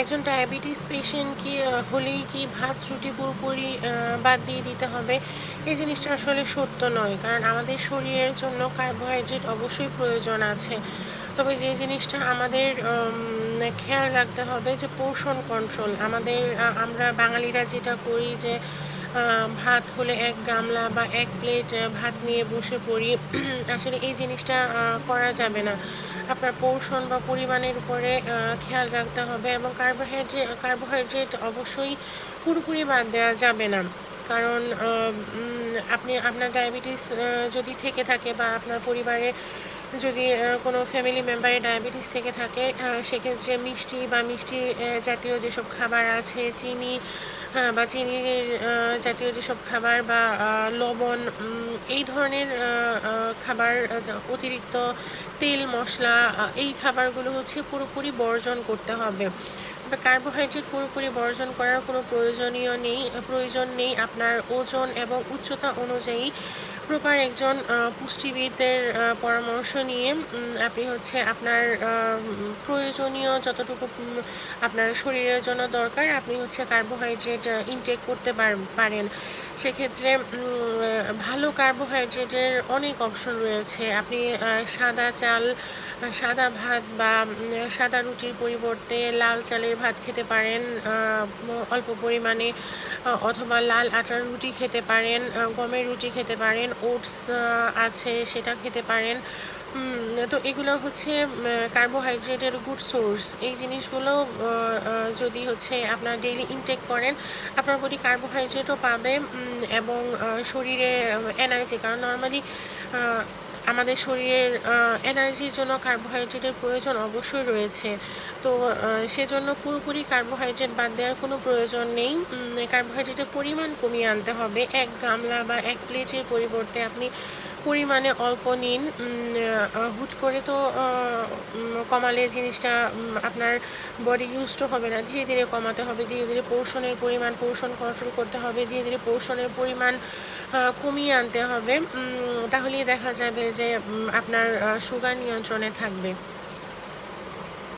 একজন diabetes patient কি হলেই কি ভাত রুটি পুরোপুরি বাদ দিয়ে দিতে হবে? এই জিনিসটা আসলে সত্য নয়। কারণ আমাদের শরীরের জন্য কার্বোহাইড্রেট অবশ্যই প্রয়োজন আছে। তবে যে জিনিসটা আমাদের খেয়াল রাখতে হবে যে পোর্শন কন্ট্রোল। আমরা বাঙালিরা যেটা করি যে আ ভাত হলে ১ গামলা বা ১ প্লেট ভাত নিয়ে বসে পড়ি। আসলে এই জিনিসটা করা যাবে না। আপনার পোর্শন বা পরিমাণের উপরে খেয়াল রাখতে হবে এবং কার্বোহাইড্রেট অবশ্যই পুরোপুরি বাদ দেওয়া যাবে না। কারণ আপনার ডায়াবেটিস যদি থেকে থাকে বা আপনার পরিবারে যদি কোনো ফ্যামিলি মেম্বারের ডায়াবেটিস থেকে থাকে, সেক্ষেত্রে মিষ্টি জাতীয় যেসব খাবার আছে, চিনি বা চিনির জাতীয় যেসব খাবার বা লবণ, এই ধরনের খাবার, অতিরিক্ত তেল, মসলা, এই খাবারগুলো হচ্ছে পুরোপুরি বর্জন করতে হবে। তবে কার্বোহাইড্রেট পুরোপুরি বর্জন করার কোনো প্রয়োজন নেই। আপনার ওজন এবং উচ্চতা অনুযায়ী প্রপার একজন পুষ্টিবিদের পরামর্শ নিয়ে আপনি হচ্ছে আপনার প্রয়োজনীয় যতটুকু আপনার শরীরের জন্য দরকার, আপনি হচ্ছে কার্বোহাইড্রেট ইনটেক করতে পারেন। সেক্ষেত্রে ভালো কার্বোহাইড্রেটের অনেক অপশন রয়েছে। আপনি সাদা চাল, সাদা ভাত বা সাদা রুটির পরিবর্তে লাল চালের ভাত খেতে পারেন অল্প পরিমাণে, অথবা লাল আটার রুটি খেতে পারেন, গমের রুটি খেতে পারেন, ওটস আছে সেটা খেতে পারেন। তো এগুলো হচ্ছে কার্বোহাইড্রেটের গুড সোর্স। এই জিনিসগুলো যদি হচ্ছে আপনার ডেইলি ইনটেক করেন, আপনার বডি কার্বোহাইড্রেটও পাবে এবং শরীরে এনার্জি, কারণ নর্মালি আমাদের শরীরের এনার্জির জন্য কার্বোহাইড্রেটের প্রয়োজন অবশ্যই রয়েছে। তো সেজন্য পুরোপুরি কার্বোহাইড্রেট বাদ দেওয়ার কোনো প্রয়োজন নেই। কার্বোহাইড্রেটের পরিমাণ কমিয়ে আনতে হবে। ১ গামলা বা ১ প্লেটের পরিবর্তে আপনি পরিমাণে অল্প নিন। হুট করে তো কমালে জিনিসটা আপনার বডি ইউজড হবে না। ধীরে ধীরে কমাতে হবে। ধীরে ধীরে পোর্শন কন্ট্রোল করতে হবে। ধীরে ধীরে পোর্শনের পরিমাণ কমিয়ে আনতে হবে। তাহলেই দেখা যাবে যে আপনার সুগার নিয়ন্ত্রণে থাকবে।